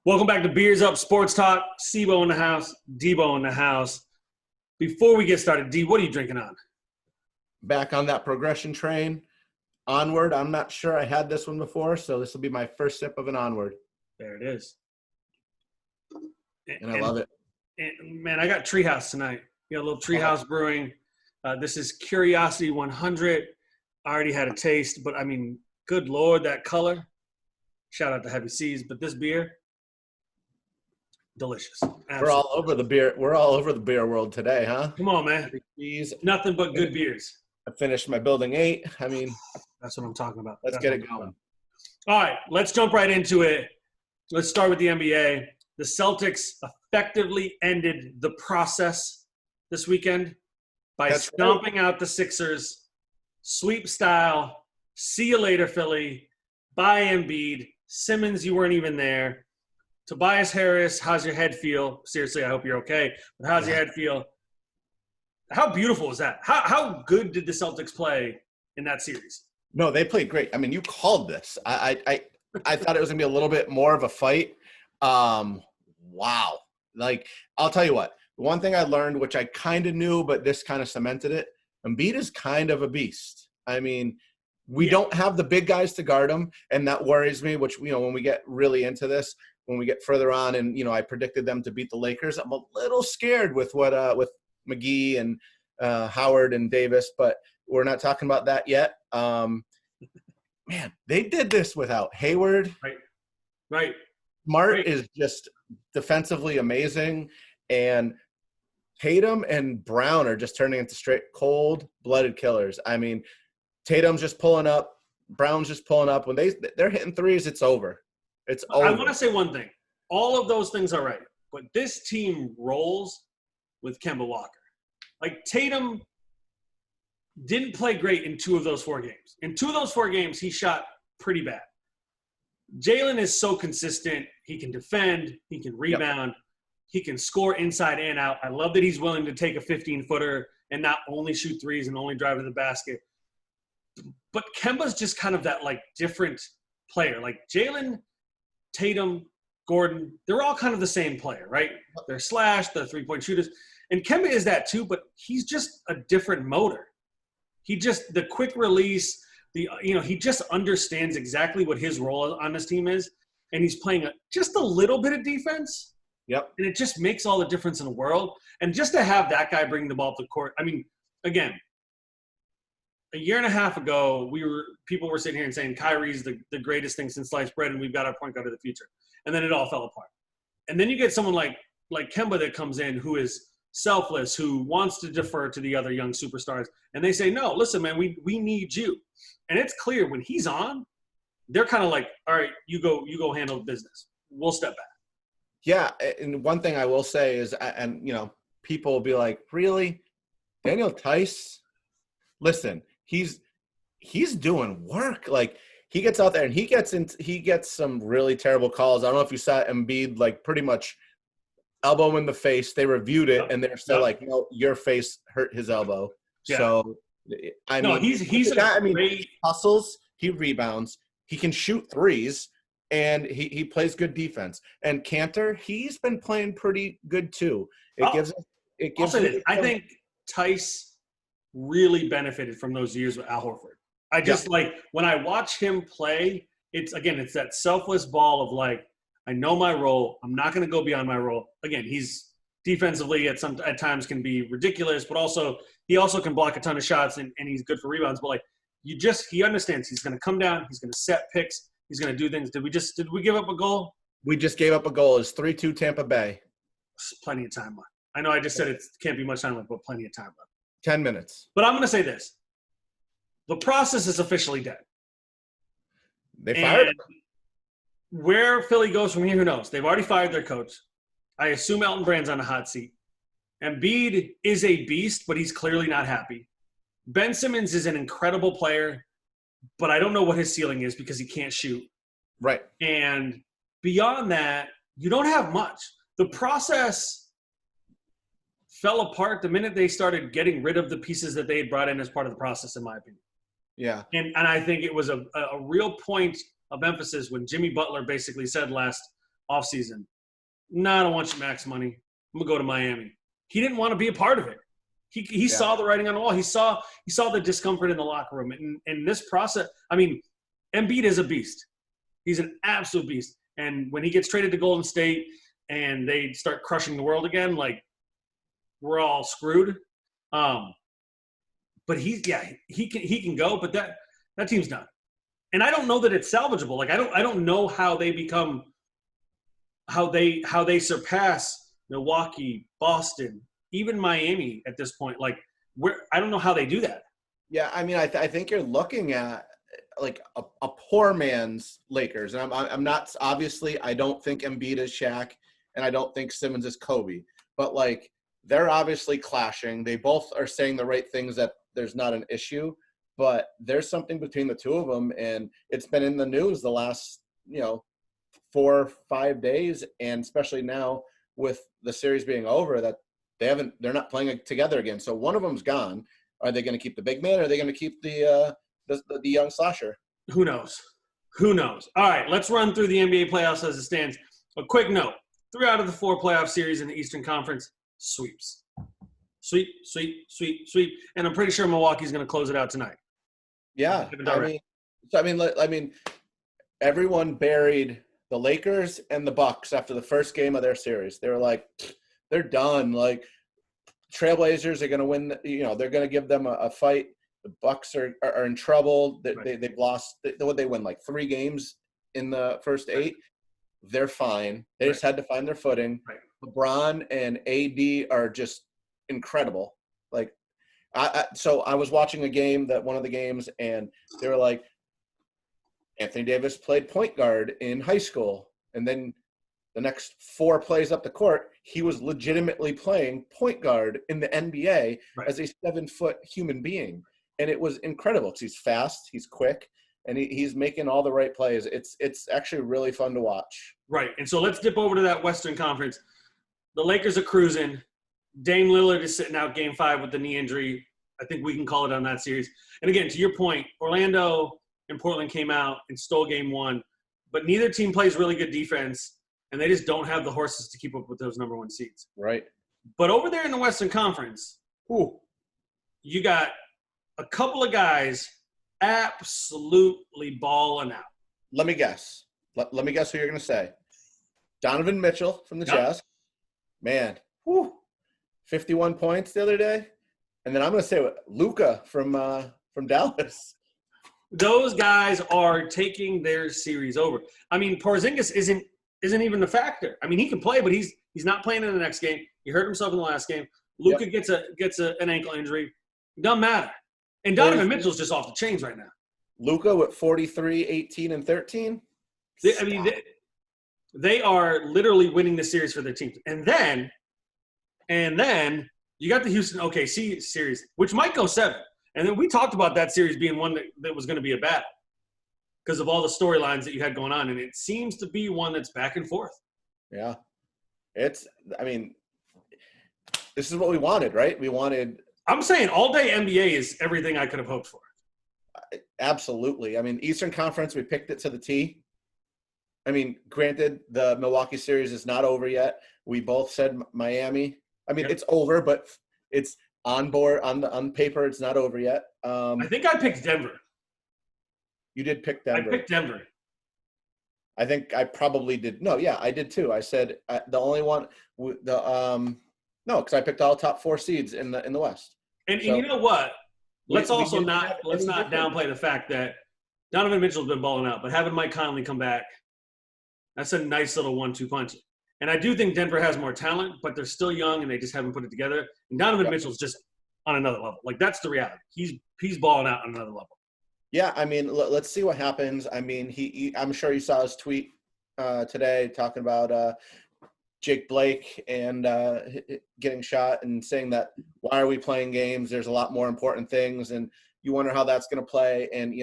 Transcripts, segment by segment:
Welcome back to Beers Up Sports Talk. Sibo in the house, Debo in the house. Before we get started, D, what are you drinking on? Back on that progression train. Onward. I'm not sure I had this one before, so this will be my first sip of an Onward. There it is. And I love it. And man, I got Treehouse tonight. We got a little Treehouse brewing. This is Curiosity 100. I already had a taste, but I mean, good Lord, that color. Shout out to Heavy Seas, but this beer, delicious. Absolutely. We're all over the beer. We're all over the beer world today, huh? Come on, man. Nothing but good beers. I finished my Building 8. I mean, that's what I'm talking about. Let's get it going. All right, let's jump right into it. Let's start with the NBA. The Celtics effectively ended the process this weekend by stomping out the Sixers, sweep style. See you later, Philly. Bye, Embiid. Simmons, you weren't even there. Tobias Harris, how's your head feel? Seriously, I hope you're okay. But how's your head feel? How beautiful was that? How good did the Celtics play in that series? No, they played great. I mean, you called this. I thought it was gonna be a little bit more of a fight. Wow. Like, I'll tell you what. One thing I learned, which I kind of knew, but this kind of cemented it, Embiid is kind of a beast. I mean, we don't have the big guys to guard him, and that worries me, which, when we get really into this, when we get further on and, I predicted them to beat the Lakers, I'm a little scared with what with McGee and Howard and Davis, but we're not talking about that yet. Man, they did this without Hayward. Right. Smart is just defensively amazing, and Tatum and Brown are just turning into straight cold-blooded killers. I mean, Tatum's just pulling up, Brown's just pulling up. When they're hitting threes, it's over. It's over. I want to say one thing. All of those things are right, but this team rolls with Kemba Walker. Like, Tatum didn't play great in 2 of those 4 games. In 2 of those 4 games, he shot pretty bad. Jalen is so consistent. He can defend. He can rebound. Yep. He can score inside and out. I love that he's willing to take a 15-footer and not only shoot threes and only drive to the basket. But Kemba's just kind of that, like, different player. Like, Jalen, Tatum, Gordon, they're all kind of the same player, right? They're they're three-point shooters. And Kemba is that too, but he's just a different motor. The quick release, he just understands exactly what his role on this team is, and he's playing just a little bit of defense. Yep. And it just makes all the difference in the world. And just to have that guy bring the ball to the court, I mean, again, a year and a half ago, people were sitting here and saying Kyrie's the greatest thing since sliced bread, and we've got our point guard of the future. And then it all fell apart. And then you get someone like Kemba that comes in who is selfless, who wants to defer to the other young superstars, and they say, no, listen, man, we need you. And it's clear when he's on, they're kind of like, all right, you go handle business. We'll step back. Yeah, and one thing I will say is, and people will be like, really? Daniel Tice? Listen, he's doing work. Like, he gets out there and he gets some really terrible calls. I don't know if you saw Embiid, like, pretty much elbow in the face. They reviewed it, and they're still like, no, your face hurt his elbow. Yeah. So, I mean, he's a guy. He hustles, he rebounds, he can shoot threes, and he plays good defense. And Cantor, he's been playing pretty good too. I think Tice really benefited from those years with Al Horford. I just when I watch him play, it's that selfless ball of like, I know my role. I'm not going to go beyond my role. Again, he's defensively at times can be ridiculous, but he also can block a ton of shots and he's good for rebounds. But like, he understands he's going to come down. He's going to set picks. He's going to do things. Did we give up a goal? We just gave up a goal. It's 3-2 Tampa Bay. Plenty of time left. I know I just said it can't be much time left, but plenty of time left. 10 minutes. But I'm going to say this. The process is officially dead. They fired him. Where Philly goes from here, who knows? They've already fired their coach. I assume Elton Brand's on a hot seat. Embiid is a beast, but he's clearly not happy. Ben Simmons is an incredible player, but I don't know what his ceiling is because he can't shoot. Right. And beyond that, you don't have much. The process fell apart the minute they started getting rid of the pieces that they had brought in as part of the process, in my opinion. Yeah. And I think it was a real point of emphasis when Jimmy Butler basically said last offseason, I don't want your max money. I'm going to go to Miami. He didn't want to be a part of it. He saw the writing on the wall. He saw the discomfort in the locker room. And this process, I mean, Embiid is a beast. He's an absolute beast. And when he gets traded to Golden State and they start crushing the world again, like, we're all screwed. But he can go, but that team's done. And I don't know that it's salvageable. Like, I don't know how they become how they surpass Milwaukee, Boston, even Miami at this point. Like, I don't know how they do that. Yeah, I mean, I think you're looking at like a poor man's Lakers, and I'm not, obviously I don't think Embiid is Shaq, and I don't think Simmons is Kobe, but like, they're obviously clashing. They both are saying the right things, that there's not an issue, but there's something between the two of them, and it's been in the news the last 4 or 5 days, and especially now with the series being over, that they're not playing together again. So one of them's gone. Are they going to keep the big man, or are they going to keep the young slasher? Who knows? All right, let's run through the NBA playoffs as it stands. A quick note: 3 out of the 4 playoff series in the Eastern Conference sweeps. Sweep. And I'm pretty sure Milwaukee's going to close it out tonight. Yeah. I mean, everyone buried the Lakers and the Bucks after the first game of their series. They were like, they're done. Like, Trailblazers are going to win. They're going to give them a fight. The Bucks are in trouble. They've lost. They win like 3 games in the first 8. They're fine. They just had to find their footing. Right. LeBron and AD are just incredible. Like, so I was watching one of the games, and they were like, Anthony Davis played point guard in high school, and then the next 4 plays up the court, he was legitimately playing point guard in the NBA as a 7-foot human being. And it was incredible because he's fast, he's quick, and he's making all the right plays. It's actually really fun to watch. Right. And so let's dip over to that Western Conference. The Lakers are cruising. Dame Lillard is sitting out Game 5 with the knee injury. I think we can call it on that series. And again, to your point, Orlando and Portland came out and stole Game 1, but neither team plays really good defense, and they just don't have the horses to keep up with those number 1 seeds. Right. But over there in the Western Conference, you got a couple of guys absolutely balling out. Let me guess. Let me guess who you're going to say. Donovan Mitchell from the Jazz. Man, 51 points the other day. And then I'm going to say Luka from Dallas. Those guys are taking their series over. I mean, Porzingis isn't even a factor. I mean, he can play, but he's not playing in the next game. He hurt himself in the last game. Luka gets an ankle injury. It doesn't matter. And Donovan Mitchell's just off the chains right now. Luka with 43, 18, and 13. They are literally winning the series for their teams. And then you got the Houston OKC series, which might go 7. And then we talked about that series being one that was going to be a battle because of all the storylines that you had going on. And it seems to be one that's back and forth. Yeah. This is what we wanted, right? I'm saying all-day NBA is everything I could have hoped for. Absolutely. I mean, Eastern Conference, we picked it to the T. I mean, granted, the Milwaukee series is not over yet. We both said Miami. I mean, It's over, but it's on board on paper. It's not over yet. I think I picked Denver. You did pick Denver. I picked Denver. I think I probably did. No, yeah, I did too. I said the only one no, because I picked all top 4 seeds in the West. And you know what? Let's not downplay the fact that Donovan Mitchell's been balling out, but having Mike Conley come back, that's a nice little 1-2 punch. And I do think Denver has more talent, but they're still young and they just haven't put it together. And Donovan Mitchell's just on another level. Like, that's the reality. He's balling out on another level. Yeah, I mean, let's see what happens. I mean, I'm sure you saw his tweet today talking about Jake Blake and getting shot and saying that, why are we playing games? There's a lot more important things, and you wonder how that's going to play. And,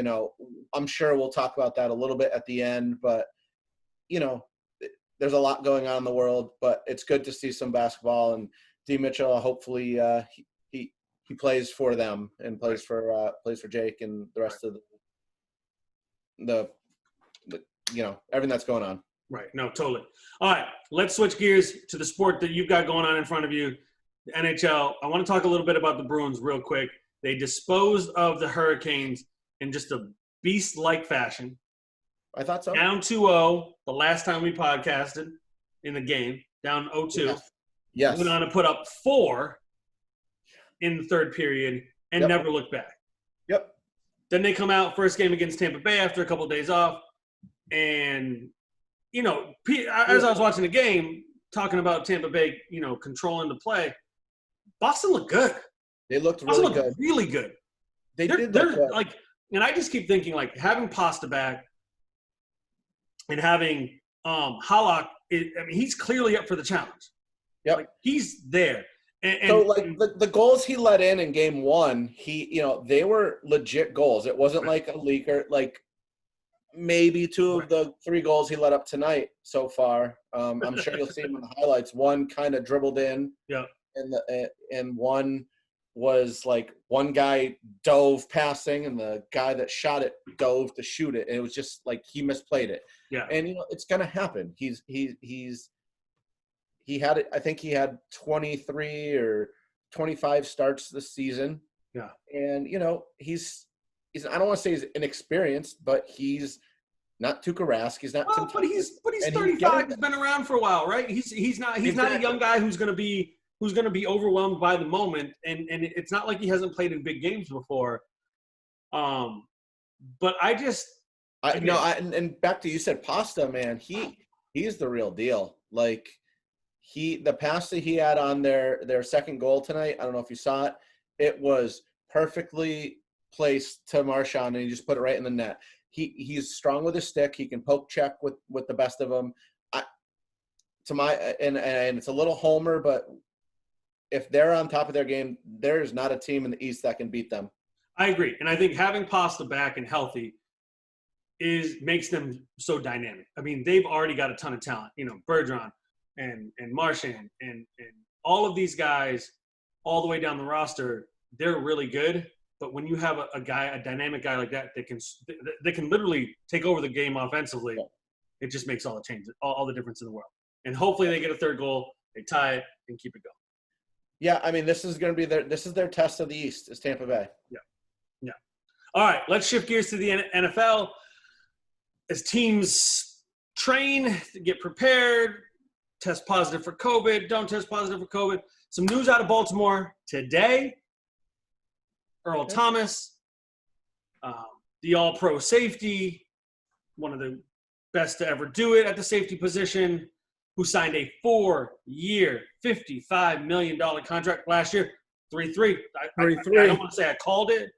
I'm sure we'll talk about that a little bit at the end, but, there's a lot going on in the world, but it's good to see some basketball. And D. Mitchell, hopefully he plays for them and plays for Jake and the rest of the everything that's going on. Right. No, totally. All right. Let's switch gears to the sport that you've got going on in front of you, the NHL. I want to talk a little bit about the Bruins real quick. They disposed of the Hurricanes in just a beast-like fashion. I thought so. Down 2-0 the last time we podcasted in the game, down 0-2. Yes. Went on to put up 4 in the third period and never looked back. Yep. Then they come out, first game against Tampa Bay after a couple of days off. And, you know, as I was watching the game, talking about Tampa Bay, you know, controlling the play, Boston looked good. They looked really good. Really good. They're like, and I just keep thinking, like, having Pasta back and having Halak, he's clearly up for the challenge. Yep. Like, he's there. And so, like, the goals he let in game one, they were legit goals. It wasn't like a leaker. Like, maybe 2 of the 3 goals he let up tonight so far. I'm sure you'll see him in the highlights. One kind of dribbled in. Yeah. And one was like one guy dove passing and the guy that shot it dove to shoot it. And it was just like he misplayed it. Yeah. And, it's going to happen. He had it. I think he had 23 or 25 starts this season. Yeah. And, he's I don't want to say he's inexperienced, but he's not Tuukka Rask. He's not. Well, but he's 35. He's been around for a while, right? He's not a young guy who's going to be overwhelmed by the moment, and it's not like he hasn't played in big games before. But and back to you said Pasta, man. He's the real deal. Like the pass that he had on their second goal tonight. I don't know if you saw it. It was perfectly placed to Marchand, and he just put it right in the net. He's strong with his stick. He can poke check with the best of them. And it's a little homer, but if they're on top of their game, there's not a team in the East that can beat them. I agree. And I think having Pasta back and healthy makes them so dynamic. I mean, they've already got a ton of talent. Bergeron and Marchand and all of these guys all the way down the roster, they're really good. But when you have a dynamic guy like that that can literally take over the game offensively, it just makes all the changes, all the difference in the world. And hopefully they get a third goal, they tie it, and keep it going. Yeah, I mean, this is going to be their test of the East, is Tampa Bay. Yeah. All right, let's shift gears to the NFL. As teams train, get prepared, test positive for COVID, don't test positive for COVID. Some news out of Baltimore today. Earl Thomas, the all-pro safety, one of the best to ever do it at the safety position, who signed a 4-year, $55 million contract last year. 3-3. I don't want to say I called it,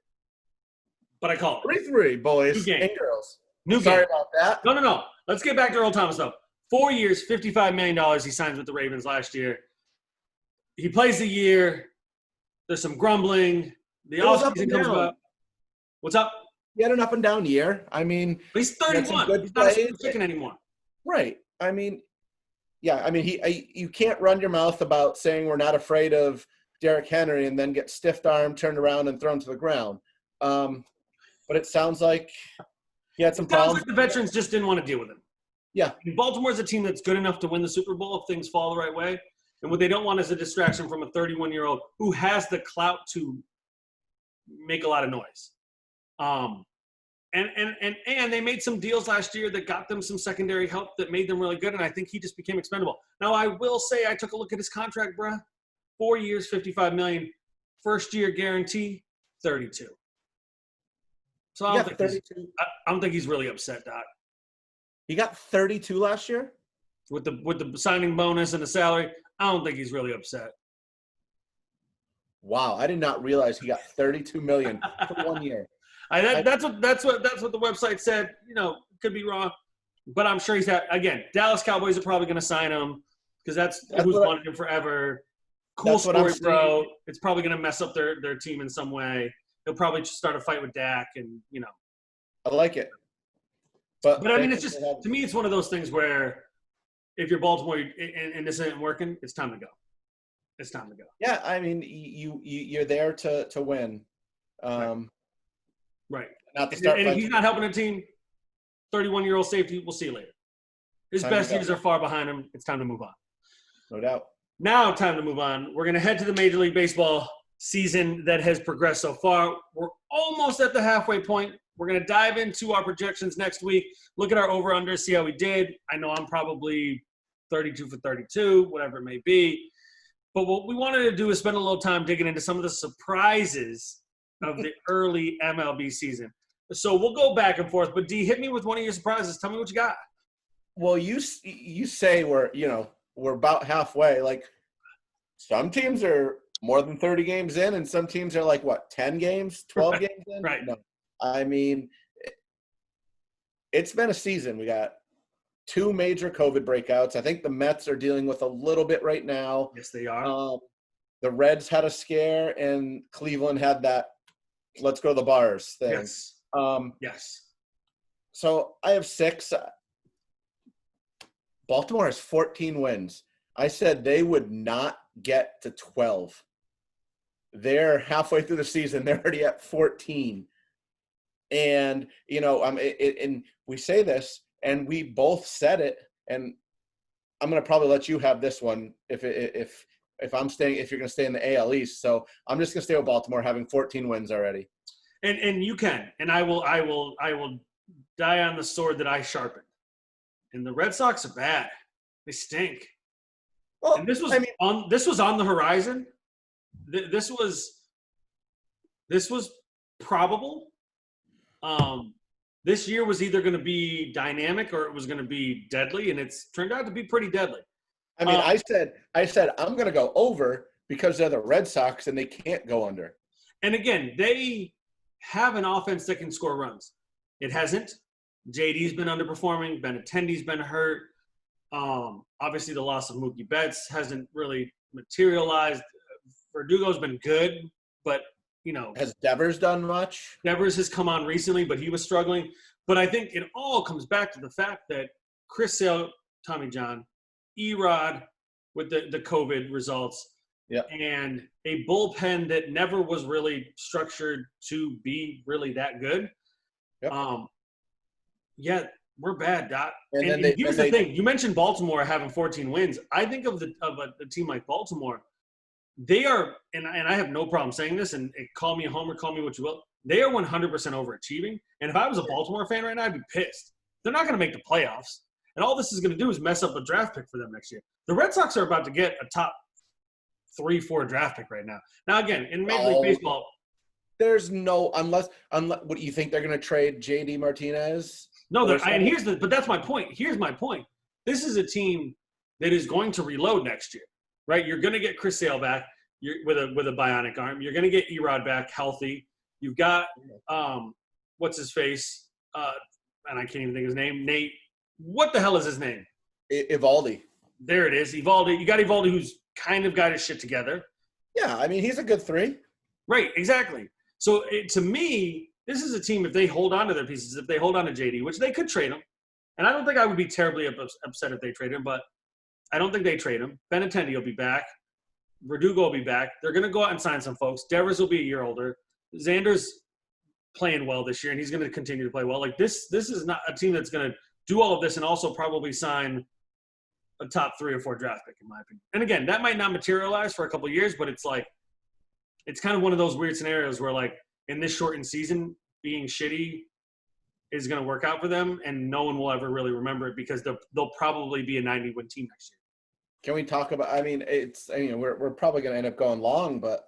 but I called it. 3-3, boys and girls. Sorry about that. No. Let's get back to Earl Thomas, though. 4 years, $55 million he signs with the Ravens last year. He plays the year. There's some grumbling. The offseason comes about. What's up? He had an up and down year. I mean, but he's 31. He's not a spring chicken anymore. Right. I mean, yeah. I mean, you can't run your mouth about saying we're not afraid of Derrick Henry and then get stiff armed, turned around, and thrown to the ground. But it sounds like he had some problems. Sounds like the veterans just didn't want to deal with him. Yeah. Baltimore's a team that's good enough to win the Super Bowl if things fall the right way. And what they don't want is a distraction from a 31-year-old who has the clout to make a lot of noise. And they made some deals last year that got them some secondary help that made them really good, and I think he just became expendable. Now, I will say I took a look at his contract, bruh. 4 years, $55 million. First year guarantee, $32. So I don't think he's really upset, Doc. He got $32 last year? With the signing bonus and the salary, I don't think he's really upset. Wow, I did not realize he got $32 million for 1 year. That's what the website said. Could be wrong, but I'm sure again. Dallas Cowboys are probably going to sign him because that's who's wanted him forever. Cool story, bro. It's probably going to mess up their team in some way. He'll probably just start a fight with Dak, and I like it. But I mean, it's just to me, it's one of those things where if you're Baltimore and this isn't working, it's time to go. It's time to go. Yeah, I mean, you're there to win. Right. Not to start. And if he's not helping a team, 31-year-old safety, we'll see you later. His best years are far behind him. It's time to move on. No doubt. Now, time to move on. We're going to head to the Major League Baseball season that has progressed so far. We're almost at the halfway point. We're going to dive into our projections next week, look at our over-under, see how we did. I know I'm probably 32 for 32, whatever it may be. But what we wanted to do is spend a little time digging into some of the surprises of the early MLB season. So we'll go back and forth. But, D, hit me with one of your surprises. Tell me what you got. Well, you say we're about halfway. Like, some teams are more than 30 games in, and some teams are like, 10 games, 12 games in? Right. No. I mean, it's been a season. We got 2 major COVID breakouts. I think the Mets are dealing with a little bit right now. Yes, they are. The Reds had a scare, and Cleveland had that let's go to the bars thing. Yes. Yes. So I have 6. Baltimore has 14 wins. I said they would not get to 12. They're halfway through the season. They're already at 14. And, and we say this, and we both said it, and I'm going to probably let you have this one if you're going to stay in the AL East. So I'm just going to stay with Baltimore having 14 wins already. And you can, and I will die on the sword that I sharpened. And the Red Sox are bad. They stink. Well, and this was on the horizon. This was probable. This year was either going to be dynamic or it was going to be deadly, and it's turned out to be pretty deadly. I mean, I said I'm going to go over because they're the Red Sox and they can't go under. And again, they have an offense that can score runs. It hasn't. JD's been underperforming. Benintendi's been hurt. Obviously, the loss of Mookie Betts hasn't really materialized. Verdugo's been good, but, Has Devers done much? Devers has come on recently, but he was struggling. But I think it all comes back to the fact that Chris Sale, Tommy John, Erod with the COVID results, and a bullpen that never was really structured to be really that good. Yep. We're bad, Doc. And here's the thing. You mentioned Baltimore having 14 wins. I think of a team like Baltimore. They are, and I have no problem saying this, and call me a homer, call me what you will. They are 100% overachieving. And if I was a Baltimore fan right now, I'd be pissed. They're not going to make the playoffs. And all this is going to do is mess up a draft pick for them next year. The Red Sox are about to get a top 3-4 draft pick right now. Now, again, in Major League Baseball. There's no, unless what do you think they're going to trade JD Martinez? No, but that's my point. Here's my point. This is a team that is going to reload next year, right? You're going to get Chris Sale back with a bionic arm. You're going to get Erod back healthy. You've got what's his face, and I can't even think of his name. Nate. What the hell is his name? Evaldi. There it is, Evaldi. You got Evaldi, who's kind of got his shit together. Yeah, I mean, he's a good 3. Right, exactly. So to me, this is a team, if they hold on to their pieces, if they hold on to JD, which they could trade him, and I don't think I would be terribly upset if they trade him, but I don't think they trade him. Benintendi will be back. Verdugo will be back. They're going to go out and sign some folks. Devers will be a year older. Xander's playing well this year, and he's going to continue to play well. Like this is not a team that's going to do all of this and also probably sign a top 3 or 4 draft pick, in my opinion. And again, that might not materialize for a couple of years, but it's kind of one of those weird scenarios where, like, in this shortened season, being shitty is going to work out for them, and no one will ever really remember it because they'll probably be a 90-win team next year. Can we talk about? I mean, we're probably going to end up going long, but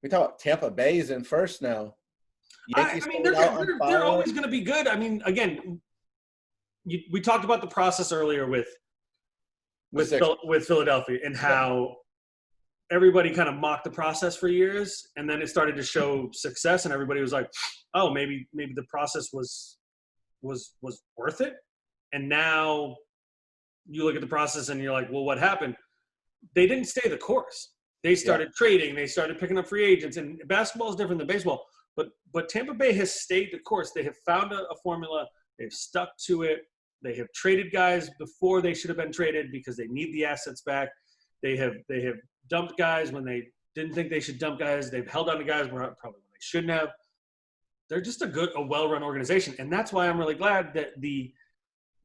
we talk about Tampa Bay's in first now. They're always going to be good. I mean, again, we talked about the process earlier with Philadelphia and how everybody kind of mocked the process for years, and then it started to show success, and everybody was like, "Oh, maybe the process was worth it." And now you look at the process and you're like, "Well, what happened?" They didn't stay the course. They started trading. They started picking up free agents, and basketball is different than baseball. But Tampa Bay has stayed the course. They have found a formula. They've stuck to it. They have traded guys before they should have been traded because they need the assets back. They have dumped guys when they didn't think they should dump guys. They've held on to guys probably when they shouldn't have. They're just a well-run organization, and that's why I'm really glad that the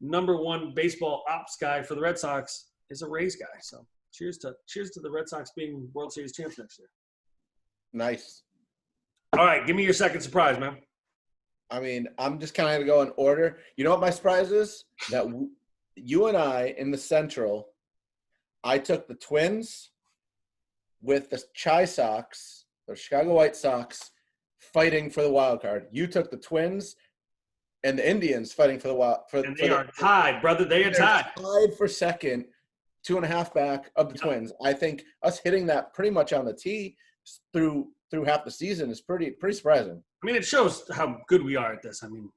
#1 baseball ops guy for the Red Sox is a Rays guy. So cheers to the Red Sox being World Series champs next year. Nice. All right, give me your second surprise, man. I mean, I'm just kind of going to go in order. You know what my surprise is? That you and I in the Central, I took the Twins with the the Chicago White Sox, fighting for the wild card. You took the Twins and the Indians fighting for the wild. And they are tied, brother. They are tied. Tied for second, 2.5 back of the Twins. I think us hitting that pretty much on the tee through half the season is pretty surprising. I mean, it shows how good we are at this. I mean,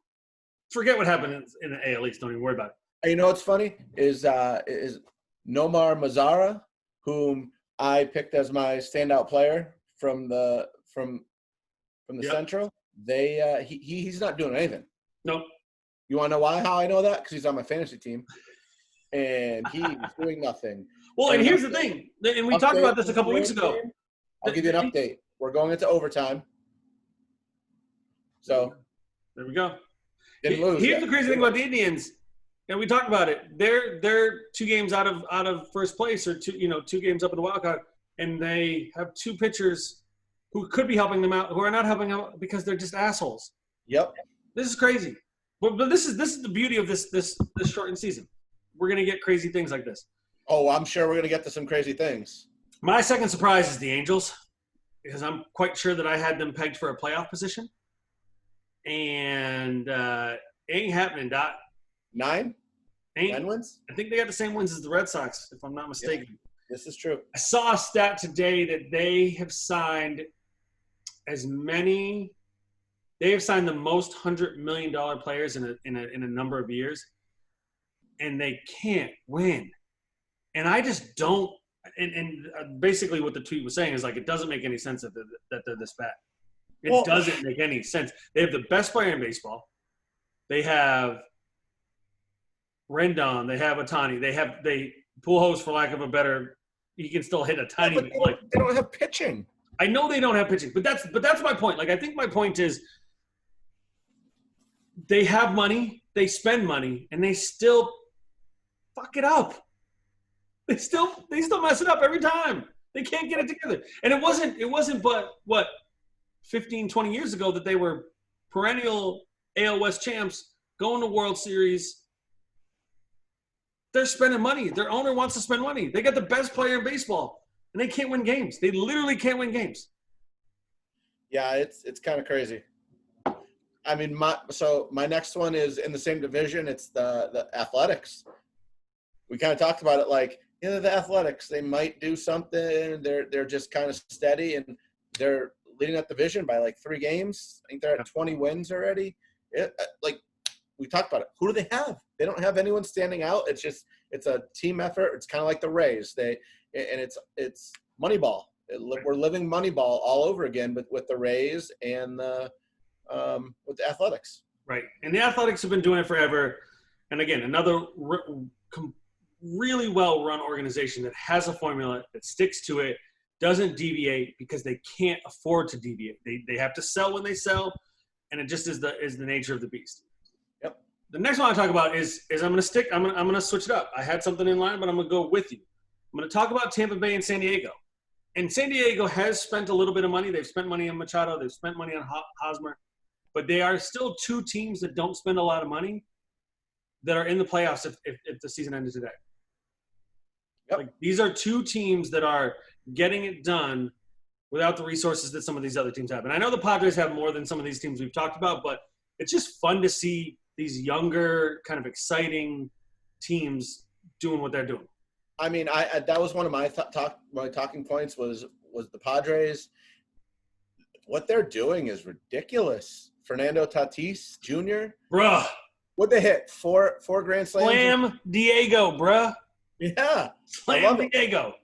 forget what happened in the AL East. Don't even worry about it. And you know what's funny is Nomar Mazara, whom I picked as my standout player from the Central. He's not doing anything. Nope. You want to know how I know that? Because he's on my fantasy team, and he's doing nothing. Well, and here's the thing, and we talked about this a couple weeks ago. I'll give you an update. We're going into overtime. So there we go. Didn't lose. Here's the crazy thing about the Indians, and we talked about it. They're 2 games out of first place, or 2 games up in the wild card, and they have 2 pitchers who could be helping them out, who are not helping out because they're just assholes. Yep. This is crazy. But this is the beauty of this shortened season. We're gonna get crazy things like this. Oh, I'm sure we're gonna get to some crazy things. My second surprise is the Angels, because I'm quite sure that I had them pegged for a playoff position. And ain't happening, Doc. 9 wins? I think they got the same wins as the Red Sox, if I'm not mistaken. Yeah, this is true. I saw a stat today that they have signed the most $100 million players in a number of years, and they can't win. And I just don't. And basically what the tweet was saying is, like, it doesn't make any sense that they're this bad. It doesn't make any sense. They have the best player in baseball. They have Rendon. They have Ohtani. They Pujols, for lack of a better, he can still hit a tiny bit. Like, they don't have pitching. I know they don't have pitching, but that's my point. Like, I think my point is they have money, they spend money, and they still fuck it up. They still mess it up every time. They can't get it together. And it wasn't but what 15, 20 years ago that they were perennial AL West champs, going to World Series. They're spending money. Their owner wants to spend money. They got the best player in baseball, and they can't win games. They literally can't win games. Yeah, it's kind of crazy. I mean, my next one is in the same division. It's the Athletics. We kind of talked about it, like, the Athletics, they might do something. They're just kind of steady, and they're leading that division by like 3 games. I think they're at 20 wins already. Like we talked about it. Who do they have? They don't have anyone standing out. It's a team effort. It's kind of like the Rays. It's Moneyball. We're living Moneyball all over again, but with the Rays and with the Athletics. Right, and the Athletics have been doing it forever. And again, another really well-run organization that has a formula, that sticks to it, doesn't deviate because they can't afford to deviate. They have to sell when they sell, and it just is the nature of the beast. Yep. The next one I talk about is I'm gonna switch it up. I had something in line, but I'm gonna go with you. I'm gonna talk about Tampa Bay and San Diego. And San Diego has spent a little bit of money. They've spent money on Machado. They've spent money on Hosmer, but they are still 2 teams that don't spend a lot of money that are in the playoffs if the season ended today. Yep. Like, these are 2 teams that are getting it done without the resources that some of these other teams have. And I know the Padres have more than some of these teams we've talked about, but it's just fun to see these younger, kind of exciting teams doing what they're doing. I mean, that was one of my talking points was the Padres. What they're doing is ridiculous. Fernando Tatis Jr. Bruh. What'd they hit? 4 grand slams? Slam Diego, bruh. Yeah. Slam Diego.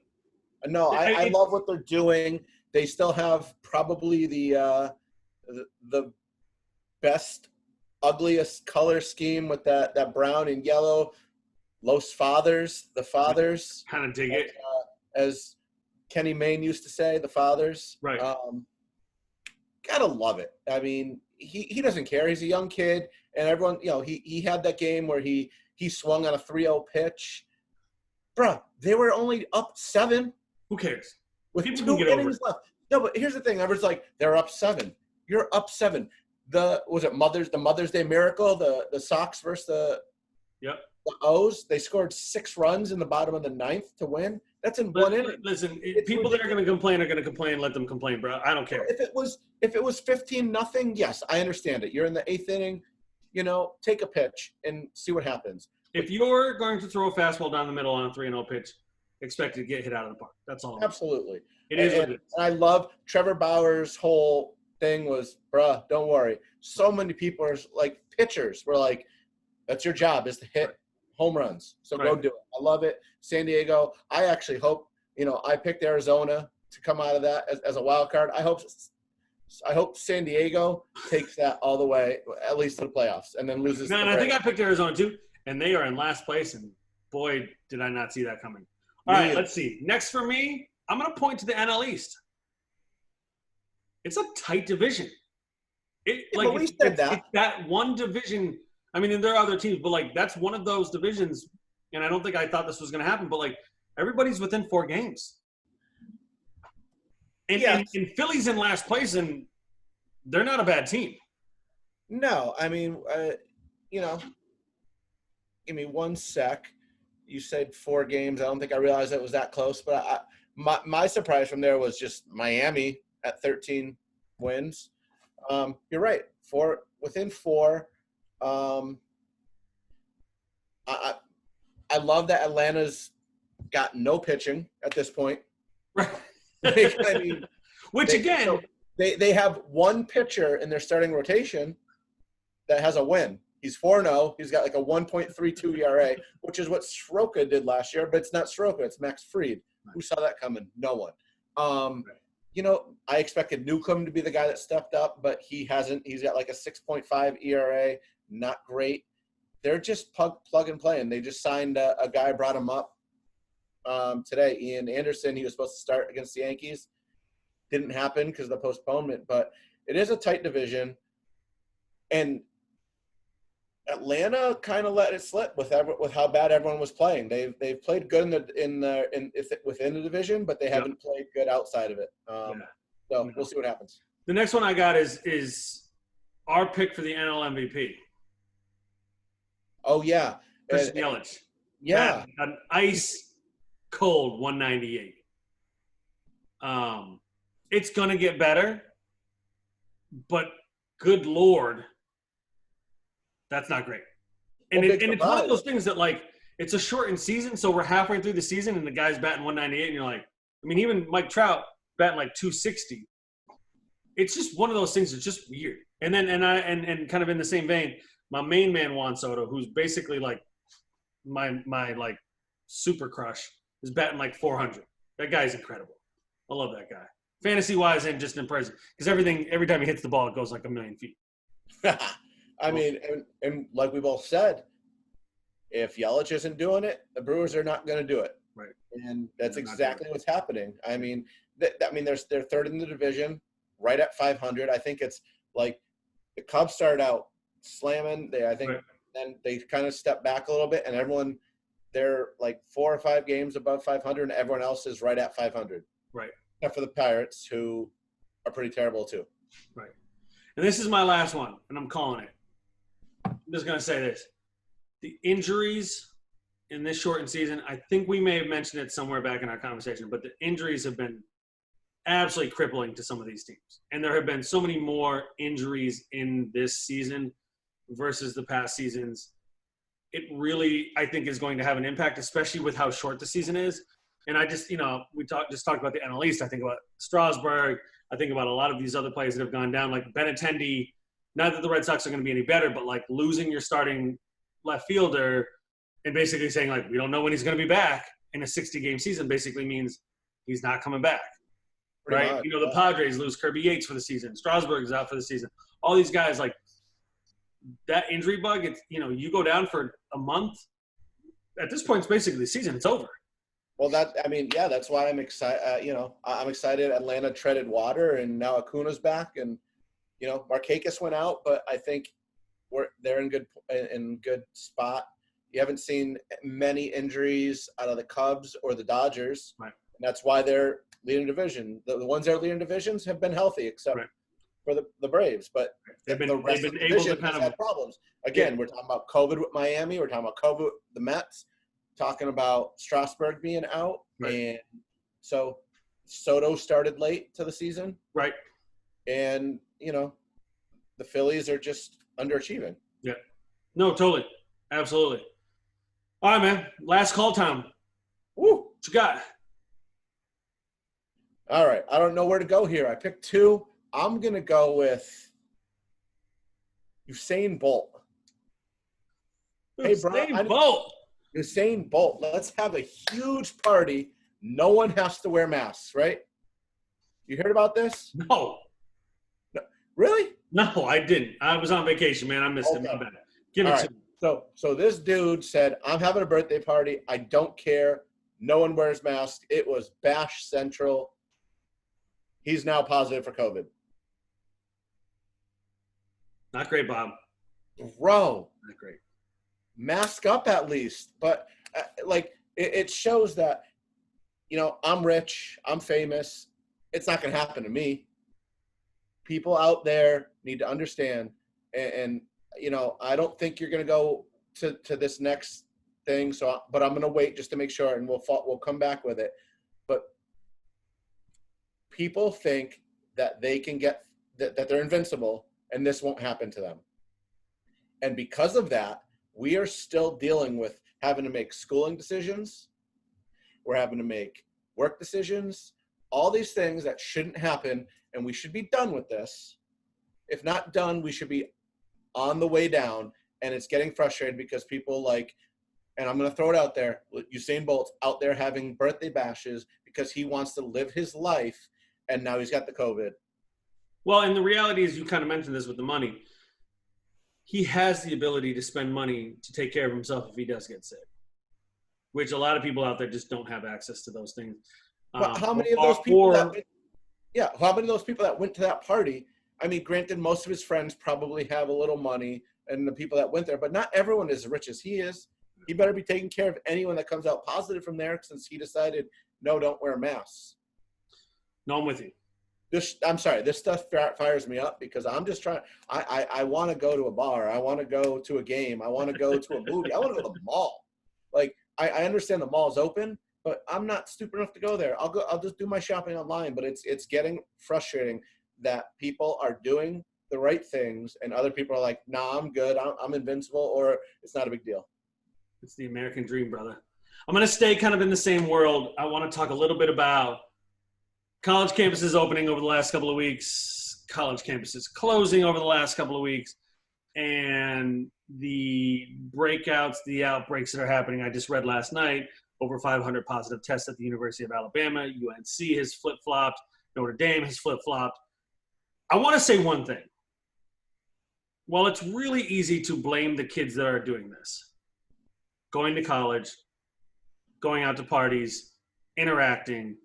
No, I love what they're doing. They still have probably the best, ugliest color scheme with that brown and yellow. Los Fathers, the Fathers. Kind of dig it. As Kenny Mayne used to say, the Fathers. Right. Gotta love it. I mean, he doesn't care. He's a young kid, and everyone, he had that game where he He swung on a 3-0 pitch. Bruh, they were only up 7 Who cares? with People 2 can get over innings it. left. No, but here's the thing. Everyone's like, they're up 7. You're up 7. The Mother's Day Miracle, the Sox versus the O's, they scored 6 runs in the bottom of the 9th to win. That's in 1 inning. Listen, people that are going to complain are going to complain. Let them complain, bro. I don't care. If it was 15-0, yes, I understand it. You're in the 8th inning, take a pitch and see what happens. If you're going to throw a fastball down the middle on a 3-0 pitch, expect it to get hit out of the park. That's all. Absolutely. It is what it is. And I love Trevor Bauer's whole thing was, bruh, don't worry. So many people are like, pitchers were like, that's your job is to hit home runs. So go do it. I love it. San Diego, I actually hope, I picked Arizona to come out of that as a wild card. I hope San Diego takes that all the way, at least to the playoffs, and then loses. No, and I think I picked Arizona too, and they are in last place, and boy, did I not see that coming. All right, let's see. Next for me, I'm going to point to the NL East. It's a tight division. We said that. It's that one division. I mean, and there are other teams, but that's one of those divisions. And I don't think I thought this was going to happen, but everybody's within 4 games. And Philly's in last place, and they're not a bad team. No, I mean, give me one sec. You said 4 games. I don't think I realized it was that close, but my surprise from there was just Miami at 13 wins. You're right. Within 4. I love that Atlanta's got no pitching at this point. Right. I mean, they have one pitcher in their starting rotation that has a win. He's 4-0. He's got a 1.32 ERA, which is what Soroka did last year, but it's not Soroka. It's Max Fried. Who saw that coming? No one. I expected Newcomb to be the guy that stepped up, but he hasn't. He's got a 6.5 ERA. Not great. They're just plug and play, and they just signed a guy, brought him up today. Ian Anderson, he was supposed to start against the Yankees. Didn't happen because of the postponement, but it is a tight division. And Atlanta kind of let it slip with how bad everyone was playing. They've played good within the division, but they haven't played good outside of it. So we'll see what happens. The next one I got is our pick for the NL MVP. Oh yeah, Christian Yelich. Yeah, an ice cold 198. It's gonna get better, but good Lord, that's not great. And it's one of those things that it's a shortened season, so we're halfway through the season and the guy's batting 198, and you're like, I mean, even Mike Trout batting 260. It's just one of those things that's just weird. And then and kind of in the same vein, my main man Juan Soto, who's basically my super crush, is batting 400. That guy's incredible. I love that guy. Fantasy wise and just in person, because every time he hits the ball, it goes 1,000,000 feet. I mean, and like we've all said, if Yelich isn't doing it, the Brewers are not going to do it. Right. And that's exactly what's happening. I mean, they're third in the division, right at 500. I think it's the Cubs started out slamming. Then they kind of stepped back a little bit, and everyone, they're 4 or 5 games above 500, and everyone else is right at 500. Right. Except for the Pirates, who are pretty terrible too. Right. And this is my last one, and I'm calling it. I'm just going to say this. The injuries in this shortened season, I think we may have mentioned it somewhere back in our conversation, but the injuries have been absolutely crippling to some of these teams. And there have been so many more injuries in this season versus the past seasons. It really, I think, is going to have an impact, especially with how short the season is. And I just, we talked about the NL East. I think about Strasburg. I think about a lot of these other players that have gone down, like Benintendi. Not that the Red Sox are going to be any better, but losing your starting left fielder and basically saying we don't know when he's going to be back in a 60-game season basically means he's not coming back. Right? Much, the Padres lose Kirby Yates for the season. Strasburg is out for the season. All these guys, that injury bug, it's, you go down for a month. At this point, it's basically the season. It's over. Well, that's why I'm excited. I'm excited Atlanta treaded water, and now Acuna's back, and, Markakis went out, but I think they're in good spot. You haven't seen many injuries out of the Cubs or the Dodgers. Right. And that's why they're leading division. The ones that are leading divisions have been healthy, except for the Braves. But they've been the rest of the able to division kind has of had problems. Again, we're talking about COVID with Miami. We're talking about COVID with the Mets. Talking about Strasburg being out. Right. And so Soto started late to the season. Right. And, the Phillies are just underachieving. Yeah. No, totally. Absolutely. All right, man. Last call time. Woo. What you got? All right. I don't know where to go here. I picked two. I'm going to go with Usain Bolt. Hey, bro. Usain Bolt. Let's have a huge party. No one has to wear masks, right? You heard about this? No. Really? No, I didn't. I was on vacation, man. I missed it. My bad. Give it to me. So this dude said, I'm having a birthday party. I don't care. No one wears masks. It was Bash Central. He's now positive for COVID. Not great, Bob. Bro. Not great. Mask up at least. But, it shows that, I'm rich. I'm famous. It's not going to happen to me. People out there need to understand. And I don't think you're going to go to this next thing. But I'm going to wait just to make sure, and we'll come back with it. But people think that they can get that they're invincible, and this won't happen to them. And because of that, we are still dealing with having to make schooling decisions. We're having to make work decisions, all these things that shouldn't happen, and we should be done with this. If not done, we should be on the way down, and it's getting frustrating because people and I'm going to throw it out there, Usain Bolt's out there having birthday bashes because he wants to live his life, and now he's got the COVID. Well, and the reality is, you kind of mentioned this with the money. He has the ability to spend money to take care of himself if he does get sick, which a lot of people out there just don't have access to those things. But how many of those people how many of those people that went to that party, I mean, granted, most of his friends probably have a little money, and the people that went there, but not everyone is as rich as he is. He better be taking care of anyone that comes out positive from there, since he decided, no, don't wear masks. No, I'm with you. I'm sorry, this stuff fires me up because I'm just trying. I want to go to a bar. I want to go to a game. I want to go to a movie. I want to go to the mall. I understand the mall's open, but I'm not stupid enough to go there. I'll just do my shopping online. But it's getting frustrating that people are doing the right things and other people are like, nah, I'm good. I'm invincible, or it's not a big deal. It's the American dream, brother. I'm going to stay kind of in the same world. I want to talk a little bit about college campuses opening over the last couple of weeks, college campuses closing over the last couple of weeks, and the breakouts, the outbreaks that are happening. I just read last night, over 500 positive tests at the University of Alabama. UNC has flip-flopped. Notre Dame has flip-flopped. I want to say one thing. While it's really easy to blame the kids that are doing this, going to college, going out to parties, interacting,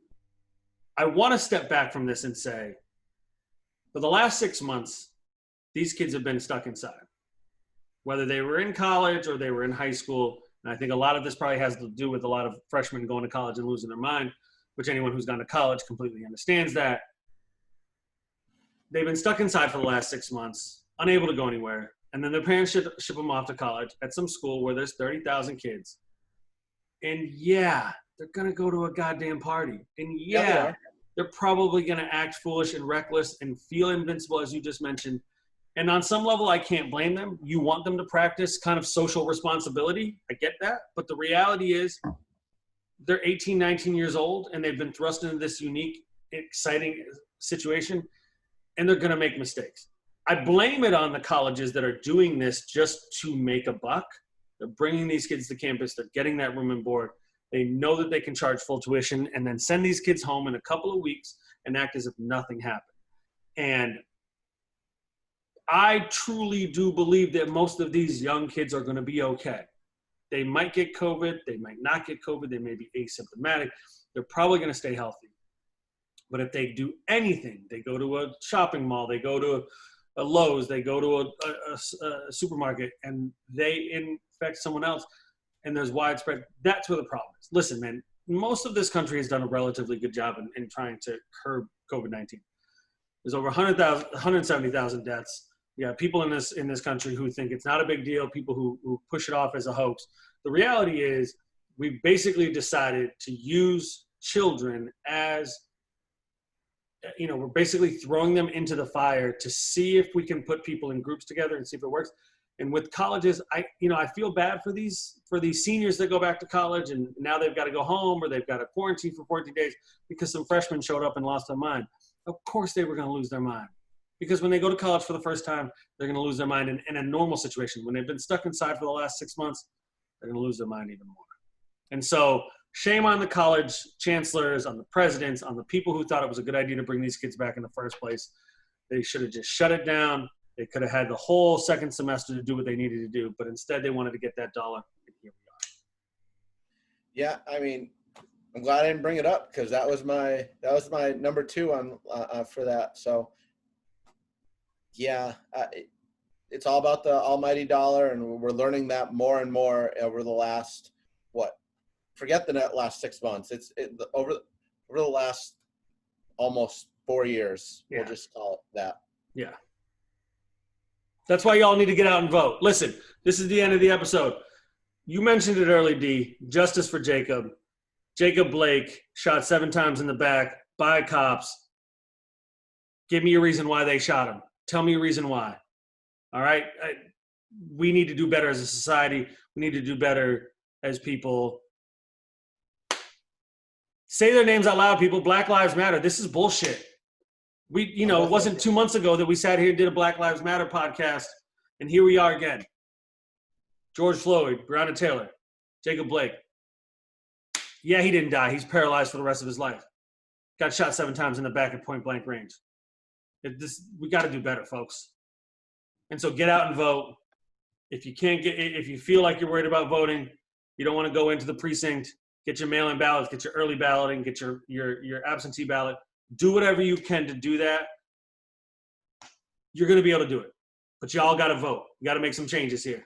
I want to step back from this and say, for the last 6 months, these kids have been stuck inside. Whether they were in college or they were in high school, and I think a lot of this probably has to do with a lot of freshmen going to college and losing their mind, which anyone who's gone to college completely understands that. They've been stuck inside for the last 6 months, unable to go anywhere, and then their parents ship them off to college at some school where there's 30,000 kids. And yeah, they're going to go to a goddamn party. And yeah, they're probably going to act foolish and reckless and feel invincible, as you just mentioned. And on some level, I can't blame them. You want them to practice kind of social responsibility. I get that. But the reality is they're 18, 19 years old, and they've been thrust into this unique, exciting situation, and they're going to make mistakes. I blame it on the colleges that are doing this just to make a buck. They're bringing these kids to campus. They're getting that room and board. They know that they can charge full tuition and then send these kids home in a couple of weeks and act as if nothing happened. And I truly do believe that most of these young kids are going to be okay. They might get COVID. They might not get COVID. They may be asymptomatic. They're probably going to stay healthy. But if they do anything, they go to a shopping mall, they go to a Lowe's, they go to a supermarket, and they infect someone else, and there's widespread, that's where the problem is. Listen, man, most of this country has done a relatively good job in trying to curb COVID-19. There's over 170,000 deaths. You have people in this country who think it's not a big deal, people who push it off as a hoax. The reality is we basically decided to use children as, we're basically throwing them into the fire to see if we can put people in groups together and see if it works. And with colleges, I feel bad for these seniors that go back to college and now they've got to go home or they've got to quarantine for 14 days because some freshmen showed up and lost their mind. Of course they were going to lose their mind. Because when they go to college for the first time, they're going to lose their mind in a normal situation. When they've been stuck inside for the last 6 months, they're going to lose their mind even more. And so shame on the college chancellors, on the presidents, on the people who thought it was a good idea to bring these kids back in the first place. They should have just shut it down. They could have had the whole second semester to do what they needed to do, but instead they wanted to get that dollar. And here we are. Yeah, I mean, I'm glad I didn't bring it up because that was my number 2 on for that. So. Yeah, it's all about the almighty dollar, and we're learning that more and more over the last forget the last 6 months. Over the last almost 4 years. Yeah. We'll just call it that. Yeah. That's why y'all need to get out and vote. Listen, this is the end of the episode. You mentioned it early, D. Justice for Jacob. Jacob Blake shot 7 times in the back by cops. Give me a reason why they shot him. Tell me a reason why. All right? We need to do better as a society. We need to do better as people. Say their names out loud, people. Black Lives Matter. This is bullshit. It wasn't 2 months ago that we sat here and did a Black Lives Matter podcast, and here we are again. George Floyd, Breonna Taylor, Jacob Blake. Yeah, he didn't die. He's paralyzed for the rest of his life. Got shot 7 times in the back at point blank range. We got to do better, folks. And so get out and vote. If you feel like you're worried about voting, you don't want to go into the precinct, get your mail-in ballots, get your early balloting, get your absentee ballot. Do whatever you can to do that. You're going to be able to do it. But y'all got to vote. You got to make some changes here.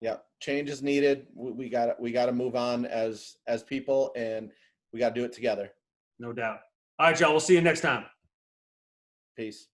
Yeah, change is needed. We got to move on as people, and we got to do it together. No doubt. All right, y'all. We'll see you next time. Peace.